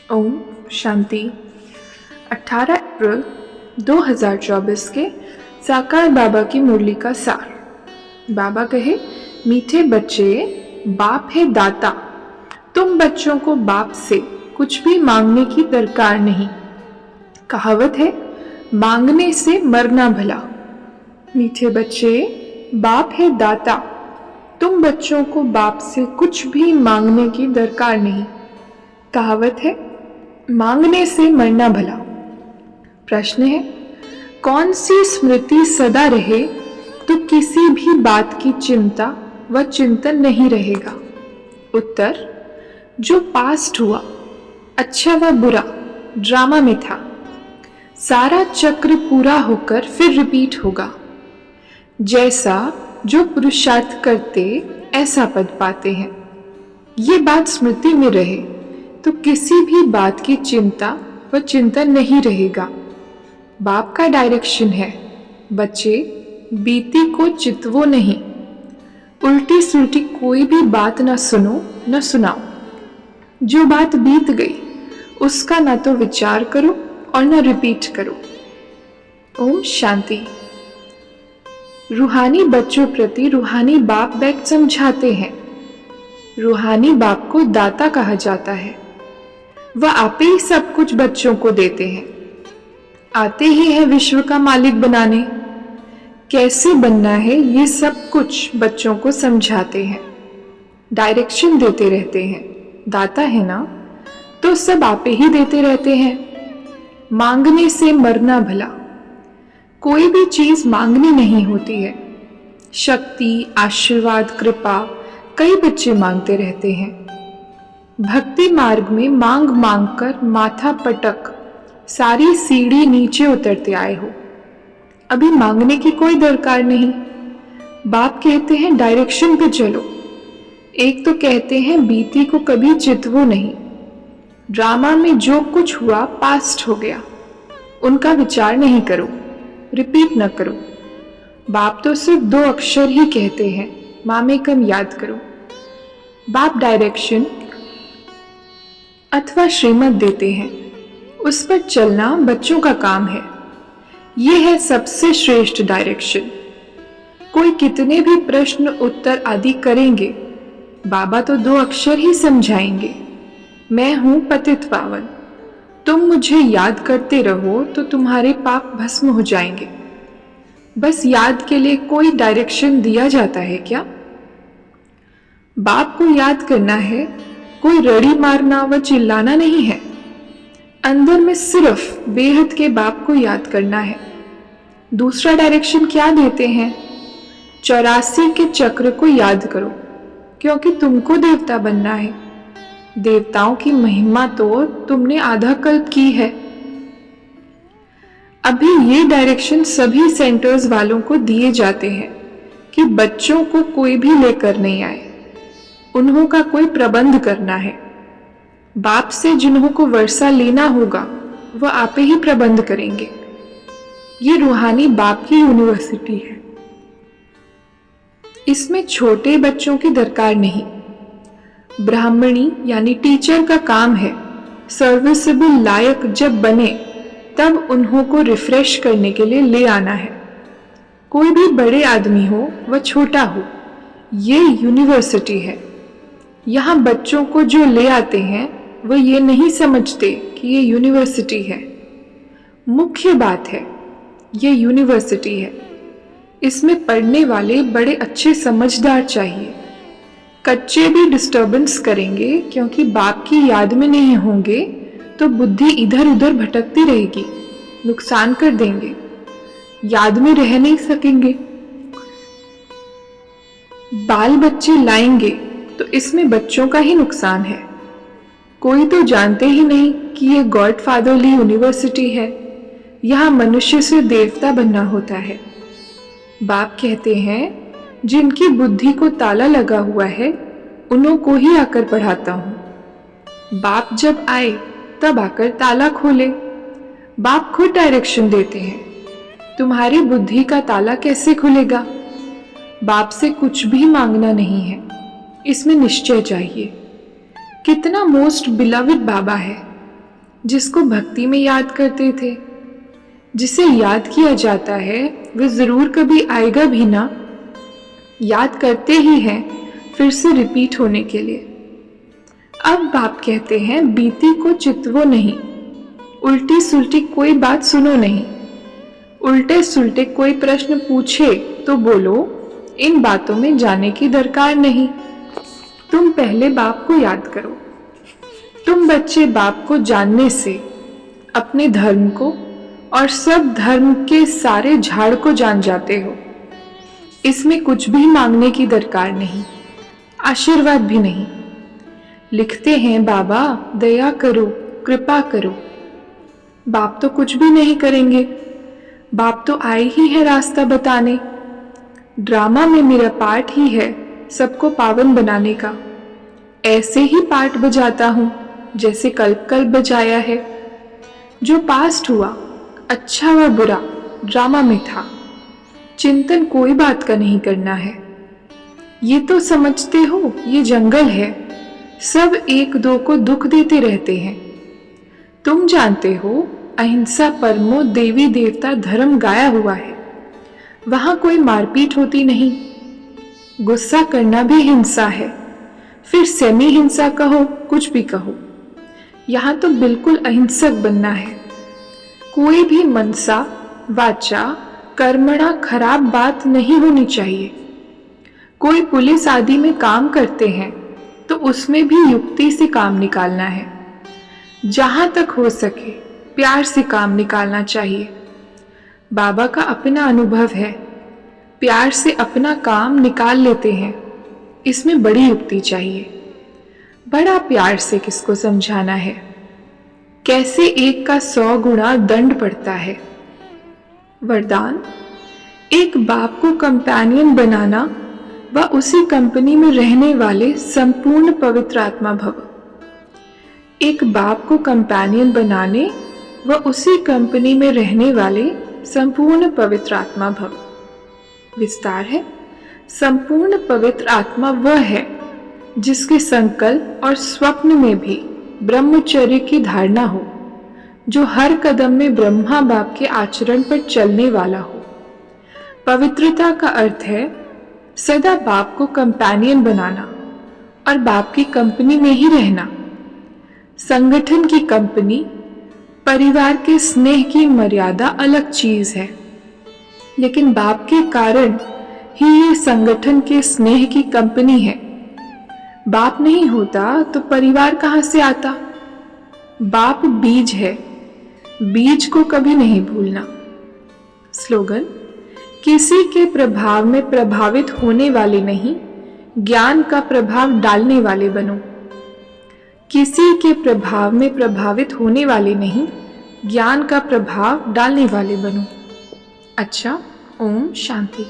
ओम शांति। 18 अप्रैल 2024 के साकार बाबा की मुरली का सार। बाबा कहे, मीठे बच्चे, बाप है दाता, तुम बच्चों को बाप से कुछ भी मांगने की दरकार नहीं। कहावत है, मांगने से मरना भला। मीठे बच्चे, बाप है दाता, तुम बच्चों को बाप से कुछ भी मांगने की दरकार नहीं। कहावत है, मांगने से मरना भला। प्रश्न है, कौन सी स्मृति सदा रहे तो किसी भी बात की चिंता व चिंतन नहीं रहेगा? उत्तर, जो पास्ट हुआ, अच्छा व बुरा, ड्रामा में था, सारा चक्र पूरा होकर फिर रिपीट होगा। जैसा जो पुरुषार्थ करते ऐसा पद पाते हैं। ये बात स्मृति में रहे तो किसी भी बात की चिंता व चिंतन नहीं रहेगा। बाप का डायरेक्शन है, बच्चे बीती को चितवो नहीं, उल्टी सुल्टी कोई भी बात न सुनो न सुनाओ। जो बात बीत गई उसका ना तो विचार करो और न रिपीट करो। ओम शांति। रूहानी बच्चों प्रति रूहानी बाप बैठ समझाते हैं। रूहानी बाप को दाता कहा जाता है। वह आपे ही सब कुछ बच्चों को देते हैं। आते ही है विश्व का मालिक बनाने। कैसे बनना है ये सब कुछ बच्चों को समझाते हैं, डायरेक्शन देते रहते हैं। दाता है ना, तो सब आपे ही देते रहते हैं। मांगने से मरना भला। कोई भी चीज मांगनी नहीं होती है। शक्ति, आशीर्वाद, कृपा कई बच्चे मांगते रहते हैं। भक्ति मार्ग में मांग मांग कर माथा पटक सारी सीढ़ी नीचे उतरते आए हो। अभी मांगने की कोई दरकार नहीं। बाप कहते हैं डायरेक्शन पे चलो। एक तो कहते हैं बीती को कभी चितवो नहीं। ड्रामा में जो कुछ हुआ पास्ट हो गया, उनका विचार नहीं करो, रिपीट न करो। बाप तो सिर्फ 2 अक्षर ही कहते हैं, मामेकम याद करो। बाप डायरेक्शन अथवा श्रीमत देते हैं, उस पर चलना बच्चों का काम है। यह है सबसे श्रेष्ठ डायरेक्शन। कोई कितने भी प्रश्न उत्तर आदि करेंगे, बाबा तो 2 अक्षर ही समझाएंगे, मैं हूं पतित पावन। तुम मुझे याद करते रहो तो तुम्हारे पाप भस्म हो जाएंगे। बस याद के लिए कोई डायरेक्शन दिया जाता है क्या? बाप को याद करना है, कोई रड़ी मारना व चिल्लाना नहीं है। अंदर में सिर्फ बेहद के बाप को याद करना है। दूसरा डायरेक्शन क्या देते हैं? 84 के चक्र को याद करो, क्योंकि तुमको देवता बनना है। देवताओं की महिमा तो तुमने आधा कल्प की है। अभी ये डायरेक्शन सभी सेंटर्स वालों को दिए जाते हैं कि बच्चों को कोई भी लेकर नहीं आए, उन्हों का कोई प्रबंध करना है। बाप से जिन्हों को वर्षा लेना होगा वह आपे ही प्रबंध करेंगे। ये रूहानी बाप की यूनिवर्सिटी है। इसमें छोटे बच्चों की दरकार नहीं। ब्राह्मणी यानी टीचर का काम है, सर्विसेबल लायक जब बने तब उन्हों को रिफ्रेश करने के लिए ले आना है। कोई भी बड़े आदमी हो व छोटा हो, ये यूनिवर्सिटी है। यहाँ बच्चों को जो ले आते हैं वह ये नहीं समझते कि ये यूनिवर्सिटी है। मुख्य बात है, ये यूनिवर्सिटी है। इसमें पढ़ने वाले बड़े अच्छे समझदार चाहिए। कच्चे भी डिस्टर्बेंस करेंगे, क्योंकि बाप की याद में नहीं होंगे तो बुद्धि इधर उधर भटकती रहेगी, नुकसान कर देंगे, याद में रह नहीं सकेंगे। बाल बच्चे लाएंगे तो इसमें बच्चों का ही नुकसान है। कोई तो जानते ही नहीं कि ये गॉड फादरली यूनिवर्सिटी है। यहाँ मनुष्य से देवता बनना होता है। बाप कहते हैं, जिनकी बुद्धि को ताला लगा हुआ है उन्हों को ही आकर पढ़ाता हूं। बाप जब आए तब आकर ताला खोले। बाप खुद डायरेक्शन देते हैं, तुम्हारी बुद्धि का ताला कैसे खुलेगा? बाप से कुछ भी मांगना नहीं है, इसमें निश्चय चाहिए। कितना मोस्ट बिलवेड बाबा है, जिसको भक्ति में याद करते थे। जिसे याद किया जाता है वह जरूर कभी आएगा भी ना, याद करते ही हैं फिर से रिपीट होने के लिए। अब बाप कहते हैं बीती को चितवो नहीं, उल्टी सुल्टी कोई बात सुनो नहीं। उल्टे सुल्टे कोई प्रश्न पूछे तो बोलो इन बातों में जाने की दरकार नहीं। तुम पहले बाप को याद करो। तुम बच्चे बाप को जानने से अपने धर्म को और सब धर्म के सारे झाड़ को जान जाते हो। इसमें कुछ भी मांगने की दरकार नहीं, आशीर्वाद भी नहीं। लिखते हैं बाबा दया करो, कृपा करो। बाप तो कुछ भी नहीं करेंगे, बाप तो आए ही है रास्ता बताने। ड्रामा में मेरा पार्ट ही है सबको पावन बनाने का। ऐसे ही पार्ट बजाता हूँ जैसे कल्प कल्प बजाया है। जो पास्ट हुआ अच्छा व बुरा ड्रामा में था, चिंतन कोई बात का नहीं करना है। ये तो समझते हो ये जंगल है, सब एक दो को दुख देते रहते हैं। तुम जानते हो अहिंसा परमो देवी देवता धर्म गाया हुआ है, वहां कोई मारपीट होती नहीं। गुस्सा करना भी हिंसा है, फिर सेमी हिंसा कहो कुछ भी कहो, यहाँ तो बिल्कुल अहिंसक बनना है। कोई भी मनसा वाचा कर्मणा खराब बात नहीं होनी चाहिए। कोई पुलिस आदि में काम करते हैं तो उसमें भी युक्ति से काम निकालना है। जहां तक हो सके प्यार से काम निकालना चाहिए। बाबा का अपना अनुभव है, प्यार से अपना काम निकाल लेते हैं। इसमें बड़ी युक्ति चाहिए। बड़ा प्यार से किसको समझाना है, कैसे एक का 100 गुना दंड पड़ता है। वरदान, एक बाप को कंपेनियन बनाना व उसी कंपनी में रहने वाले संपूर्ण पवित्र आत्मा भव। एक बाप को कंपेनियन बनाने व उसी कंपनी में रहने वाले संपूर्ण पवित्र आत्मा भव। विस्तार है, संपूर्ण पवित्र आत्मा वह है जिसके संकल्प और स्वप्न में भी ब्रह्मचर्य की धारणा हो, जो हर कदम में ब्रह्मा बाप के आचरण पर चलने वाला हो। पवित्रता का अर्थ है सदा बाप को कंपेनियन बनाना और बाप की कंपनी में ही रहना। संगठन की कंपनी, परिवार के स्नेह की मर्यादा अलग चीज है, लेकिन बाप के कारण ही ये संगठन के स्नेह की कंपनी है। बाप नहीं होता तो परिवार कहां से आता। बाप बीज है, बीज को कभी नहीं भूलना। स्लोगन, किसी के प्रभाव में प्रभावित होने वाले नहीं, ज्ञान का प्रभाव डालने वाले बनो। किसी के प्रभाव में प्रभावित होने वाले नहीं, ज्ञान का प्रभाव डालने वाले बनो। अच्छा, ओम शांति।